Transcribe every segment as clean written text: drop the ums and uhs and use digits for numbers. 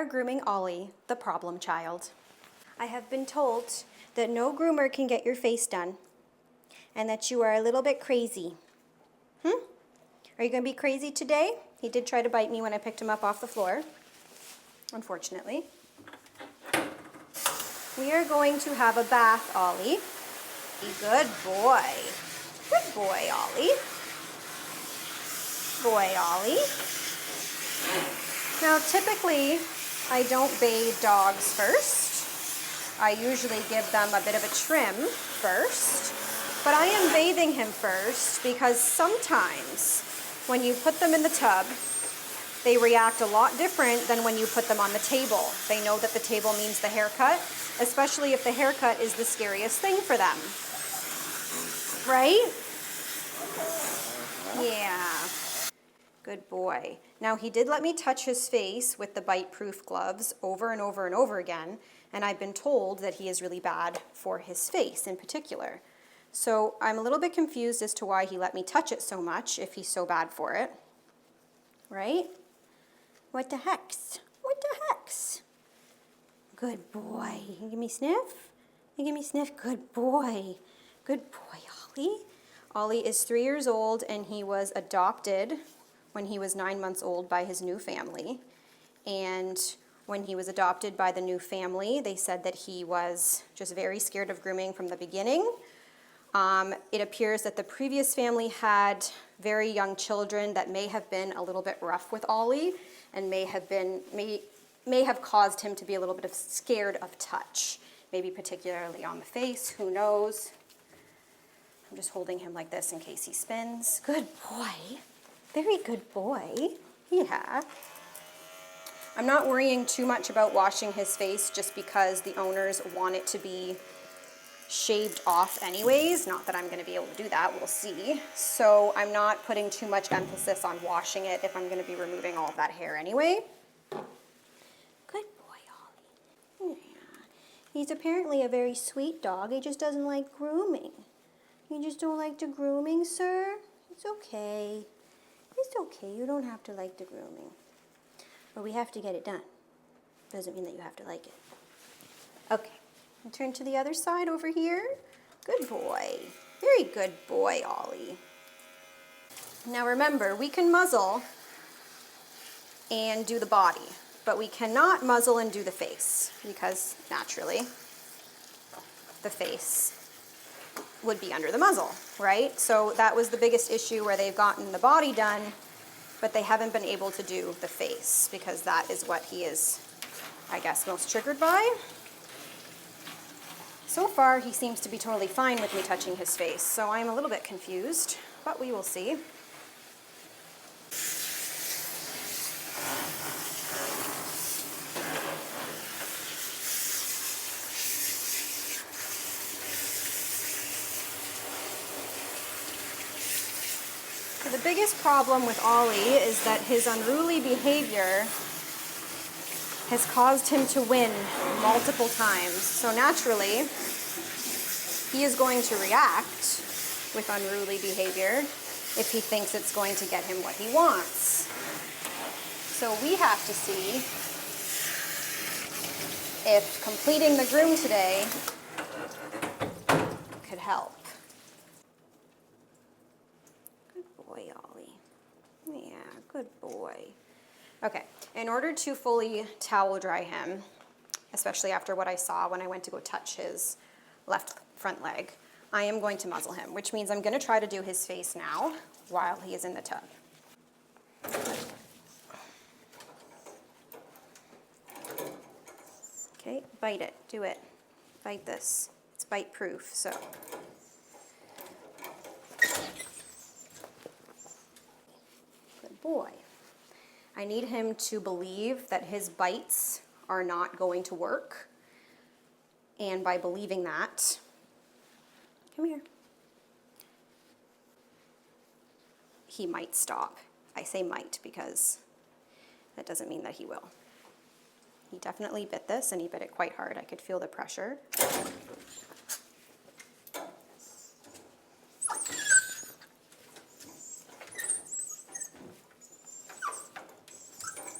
are grooming Olly, the problem child. I have been told that no groomer can get your face done and that you are a little bit crazy. Are you going to be crazy today? He did try to bite me when I picked him up off the floor, unfortunately. We are going to have a bath, Olly. Good boy. Good boy, Olly. Boy, Olly. Now, typically, I don't bathe dogs first. I usually give them a bit of a trim first, but I am bathing him first because sometimes when you put them in the tub, they react a lot different than when you put them on the table. They know that the table means the haircut, especially if the haircut is the scariest thing for them. Right? Yeah. Good boy. Now, he did let me touch his face with the bite-proof gloves over and over and over again, and I've been told that he is really bad for his face in particular. So I'm a little bit confused as to why he let me touch it so much if he's so bad for it. Right? What the hex? What the hex? Good boy. You give me sniff? You give me sniff? Good boy. Good boy, Olly. Olly is 3 years old and he was adopted when he was 9 months old by his new family. And when he was adopted by the new family, they said that he was just very scared of grooming from the beginning. It appears that the previous family had very young children that may have been a little bit rough with Olly and may have caused him to be a little bit scared of touch, maybe particularly on the face, who knows. I'm just holding him like this in case he spins. Good boy. Very good boy. Yeah. I'm not worrying too much about washing his face just because the owners want it to be shaved off anyways. Not that I'm going to be able to do that. We'll see. So I'm not putting too much emphasis on washing it if I'm going to be removing all of that hair anyway. Good boy, Olly. Yeah. He's apparently a very sweet dog. He just doesn't like grooming. You just don't like the grooming, sir? It's okay. It's okay. You don't have to like the grooming. But we have to get it done. Doesn't mean that you have to like it. Okay. And turn to the other side over here. Good boy. Very good boy, Olly. Now remember, we can muzzle and do the body, but we cannot muzzle and do the face because naturally the face would be under the muzzle, right? So that was the biggest issue where they've gotten the body done, but they haven't been able to do the face because that is what he is, I guess, most triggered by. So far, he seems to be totally fine with me touching his face, so I'm a little bit confused, but we will see. So the biggest problem with Olly is that his unruly behavior has caused him to win multiple times. So naturally, he is going to react with unruly behavior if he thinks it's going to get him what he wants. So we have to see if completing the groom today could help. Good boy, Olly. Yeah, good boy. Okay, in order to fully towel dry him, especially after what I saw when I went to go touch his left front leg, I am going to muzzle him, which means I'm going to try to do his face now while he is in the tub. Okay, bite it, do it. Bite this. It's bite proof, so. Good boy. I need him to believe that his bites are not going to work. And by believing that, come here, he might stop. I say might because that doesn't mean that he will. He definitely bit this, and he bit it quite hard. I could feel the pressure.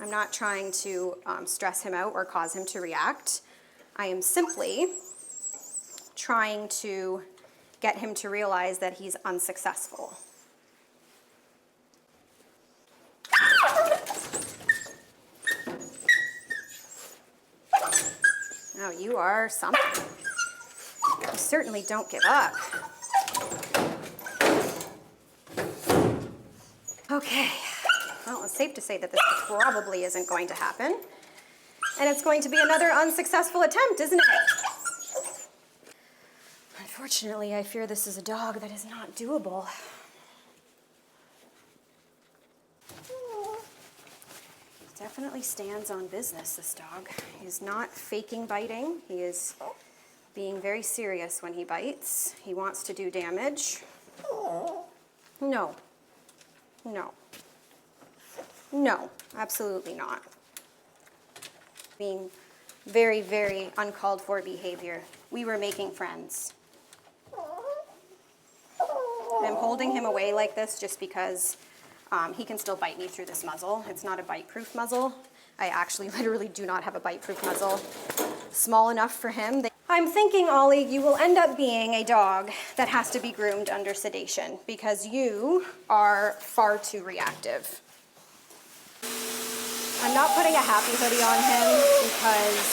I'm not trying to stress him out or cause him to react. I am simply trying to get him to realize that he's unsuccessful. Now you are something. You certainly don't give up. Okay, well, it's safe to say that this probably isn't going to happen. And it's going to be another unsuccessful attempt, isn't it? Unfortunately, I fear this is a dog that is not doable. He definitely stands on business, this dog. He's not faking biting. He is being very serious when he bites. He wants to do damage. No. No. No, absolutely not. Being very, very uncalled for behavior. We were making friends. I'm holding him away like this just because he can still bite me through this muzzle. It's not a bite-proof muzzle. I actually literally do not have a bite-proof muzzle small enough for him. I'm thinking, Ollie, you will end up being a dog that has to be groomed under sedation because you are far too reactive. I'm not putting a happy hoodie on him because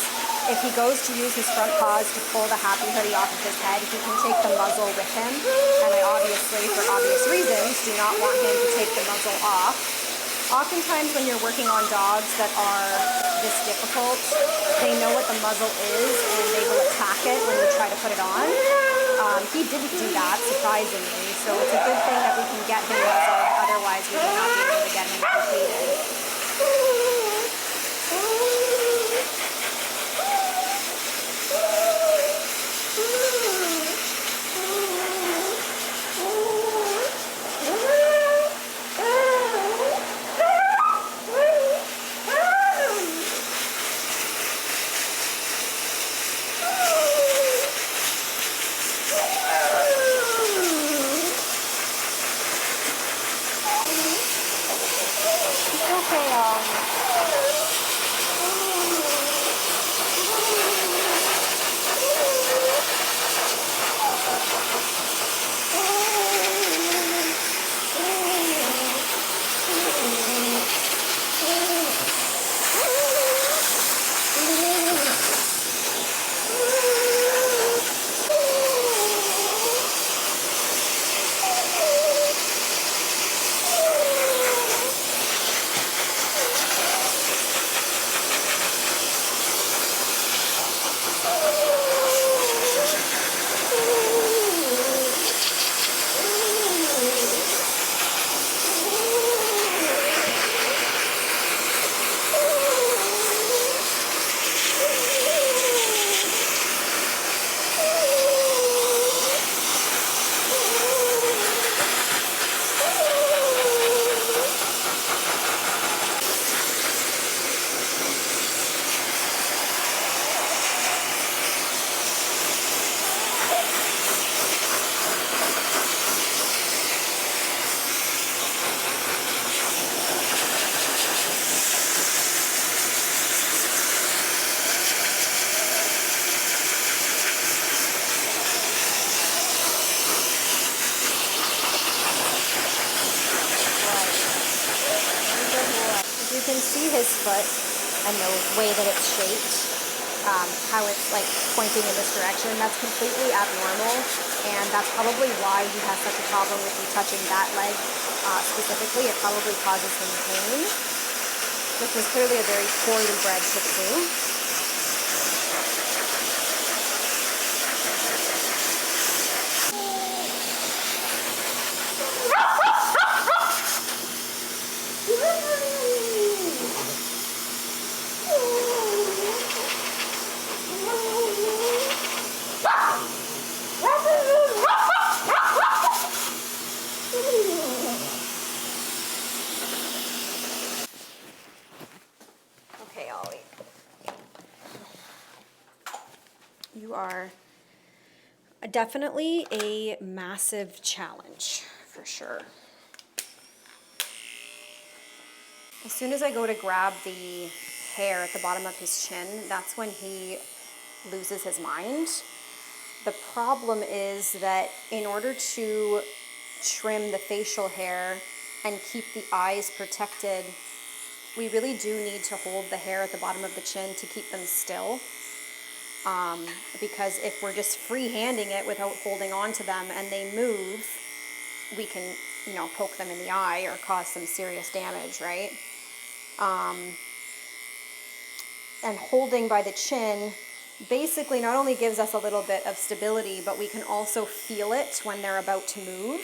if he goes to use his front paws to pull the happy hoodie off of his head, he can take the muzzle with him. And I obviously, for obvious reasons, do not want him to take the muzzle off. Oftentimes when you're working on dogs that are this difficult, they know what the muzzle is and they will attack it when you try to put it on. He didn't do that, surprisingly, so it's a good thing that we can get him muzzled, otherwise we would not be able to get him completed. You can see his foot and the way that it's shaped, how it's like pointing in this direction. That's completely abnormal, and that's probably why he has such a problem with me touching that leg specifically. It probably causes him pain. This is clearly a very poorly bred Shih Tzu. Okay, Ollie. You are definitely a massive challenge, for sure. As soon as I go to grab the hair at the bottom of his chin, that's when he loses his mind. The problem is that in order to trim the facial hair and keep the eyes protected, we really do need to hold the hair at the bottom of the chin to keep them still. Because if we're just free-handing it without holding on to them and they move, we can, you know, poke them in the eye or cause some serious damage, right? And holding by the chin basically not only gives us a little bit of stability, but we can also feel it when they're about to move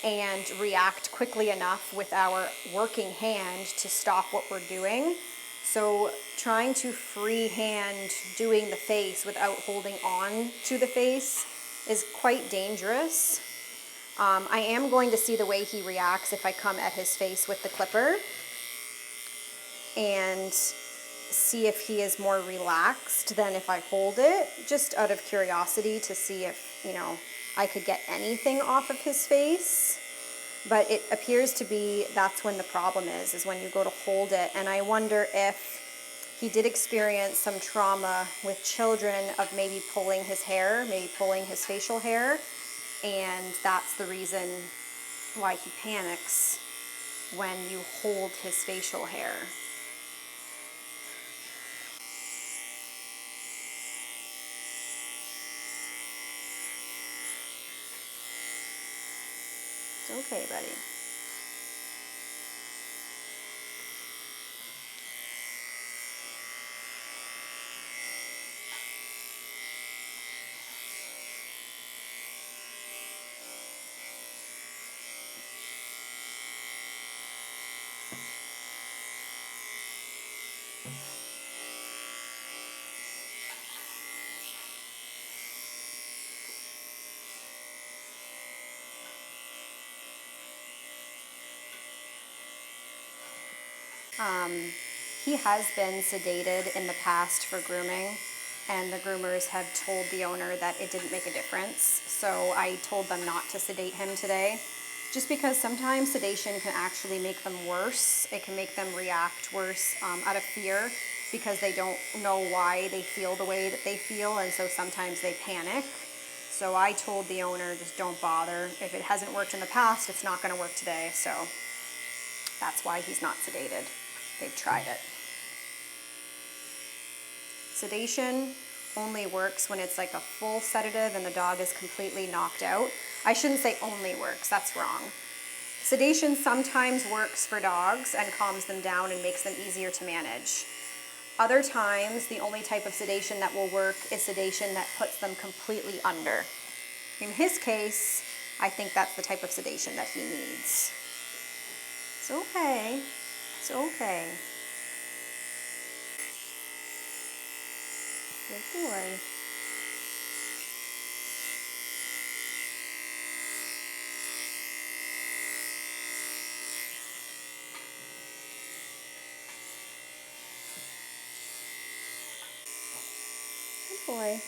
and react quickly enough with our working hand to stop what we're doing. So trying to freehand doing the face without holding on to the face is quite dangerous. I am going to see the way he reacts if I come at his face with the clipper and see if he is more relaxed than if I hold it, just out of curiosity to see if, you know, I could get anything off of his face. But it appears to be that's when the problem is when you go to hold it. And I wonder if he did experience some trauma with children of maybe pulling his hair, maybe pulling his facial hair, and that's the reason why he panics when you hold his facial hair. It's okay, buddy. He has been sedated in the past for grooming, and the groomers have told the owner that it didn't make a difference. So I told them not to sedate him today, just because sometimes sedation can actually make them worse. It can make them react worse out of fear because they don't know why they feel the way that they feel, and so sometimes they panic. So I told the owner, just don't bother. If it hasn't worked in the past, it's not going to work today. So that's why he's not sedated. They've tried it. Sedation only works when it's like a full sedative and the dog is completely knocked out. I shouldn't say only works, that's wrong. Sedation sometimes works for dogs and calms them down and makes them easier to manage. Other times, the only type of sedation that will work is sedation that puts them completely under. In his case, I think that's the type of sedation that he needs. It's okay. It's okay. Good boy. Good boy.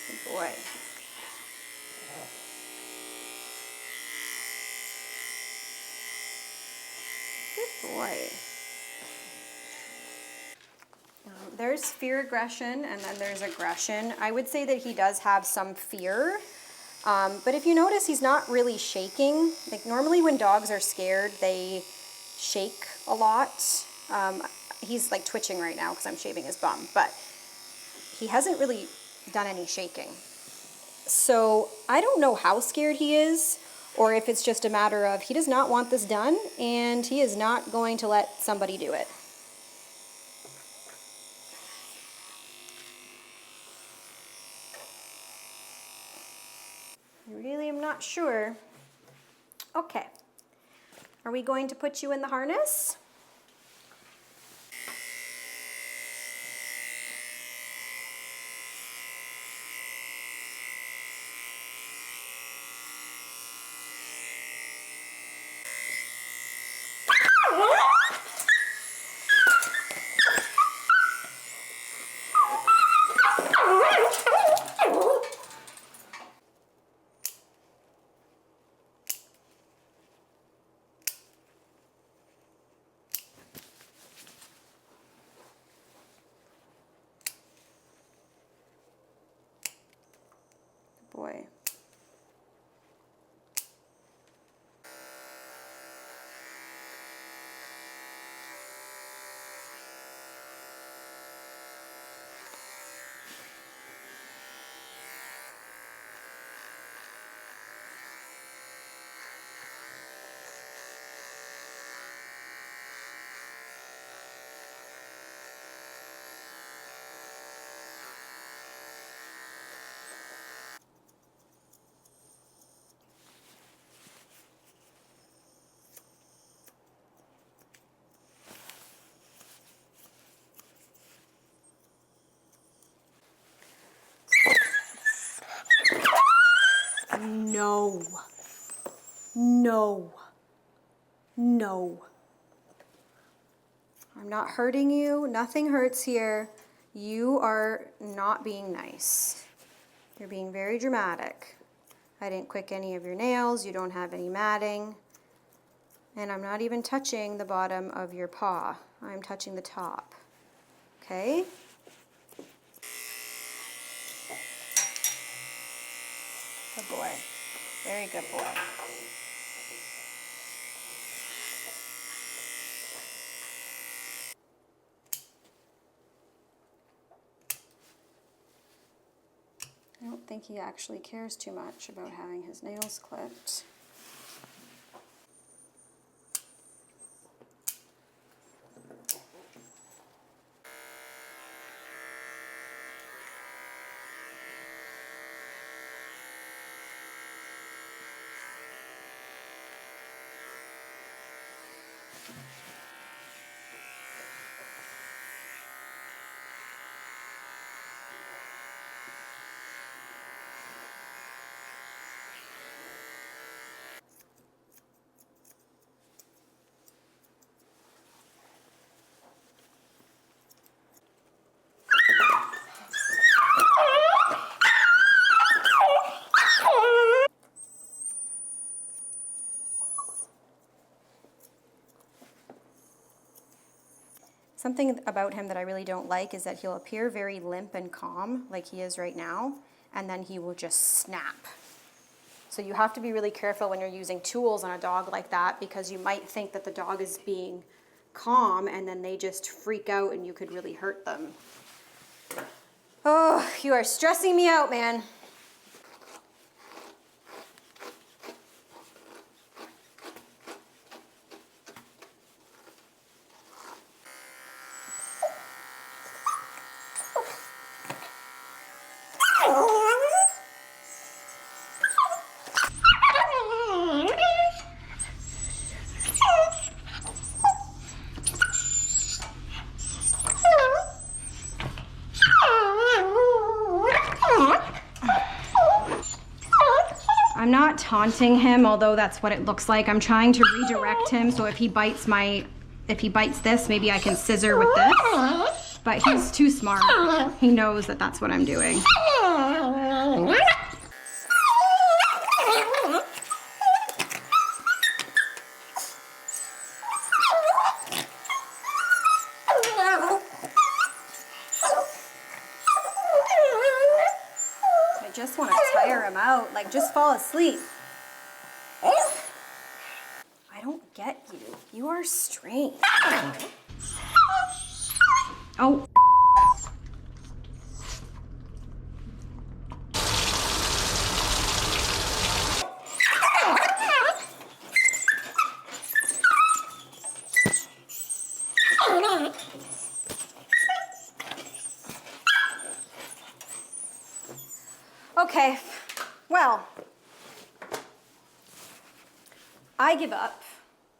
Good boy. Good boy. There's fear aggression and then there's aggression. I would say that he does have some fear, but if you notice, he's not really shaking. Like normally when dogs are scared, they shake a lot. He's like twitching right now because I'm shaving his bum, but he hasn't really done any shaking. So I don't know how scared he is, or if it's just a matter of he does not want this done and he is not going to let somebody do it. I really am not sure. Okay. Are we going to put you in the harness? No. No. No. I'm not hurting you. Nothing hurts here. You are not being nice. You're being very dramatic. I didn't quick any of your nails. You don't have any matting. And I'm not even touching the bottom of your paw. I'm touching the top. Okay? Good boy. Very good boy. I don't think he actually cares too much about having his nails clipped. Something about him that I really don't like is that he'll appear very limp and calm, like he is right now, and then he will just snap. So you have to be really careful when you're using tools on a dog like that, because you might think that the dog is being calm and then they just freak out and you could really hurt them. Oh, you are stressing me out, man. I'm not taunting him, although that's what it looks like. I'm trying to redirect him, so if he bites this, maybe I can scissor with this. But he's too smart. He knows that that's what I'm doing. I just want to tire him out. Like, just fall asleep. I don't get you. You are strange. Oh. Okay, well, I give up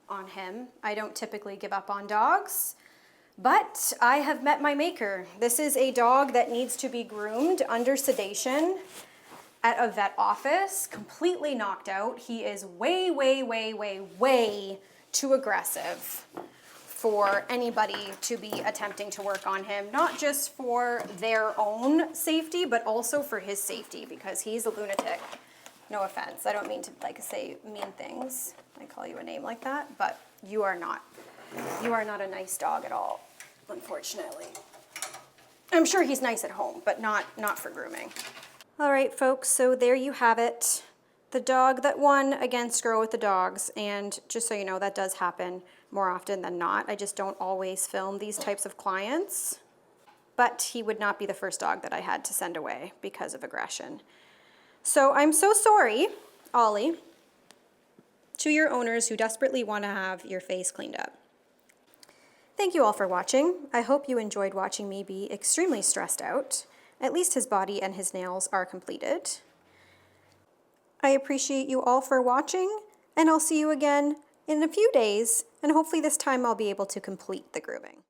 on him. I don't typically give up on dogs, but I have met my maker. This is a dog that needs to be groomed under sedation at a vet office, completely knocked out. He is way, way, way, way, way too aggressive for anybody to be attempting to work on him, not just for their own safety, but also for his safety, because he's a lunatic. No offense, I don't mean to say mean things. I call you a name like that, but you are not a nice dog at all, unfortunately. I'm sure he's nice at home, but not for grooming. All right, folks, so there you have it. The dog that won against Grow with the Dogs, and just so you know, that does happen more often than not. I just don't always film these types of clients, but he would not be the first dog that I had to send away because of aggression. So I'm so sorry, Olly, to your owners who desperately want to have your face cleaned up. Thank you all for watching. I hope you enjoyed watching me be extremely stressed out. At least his body and his nails are completed. I appreciate you all for watching, and I'll see you again in a few days, and hopefully this time I'll be able to complete the grooming.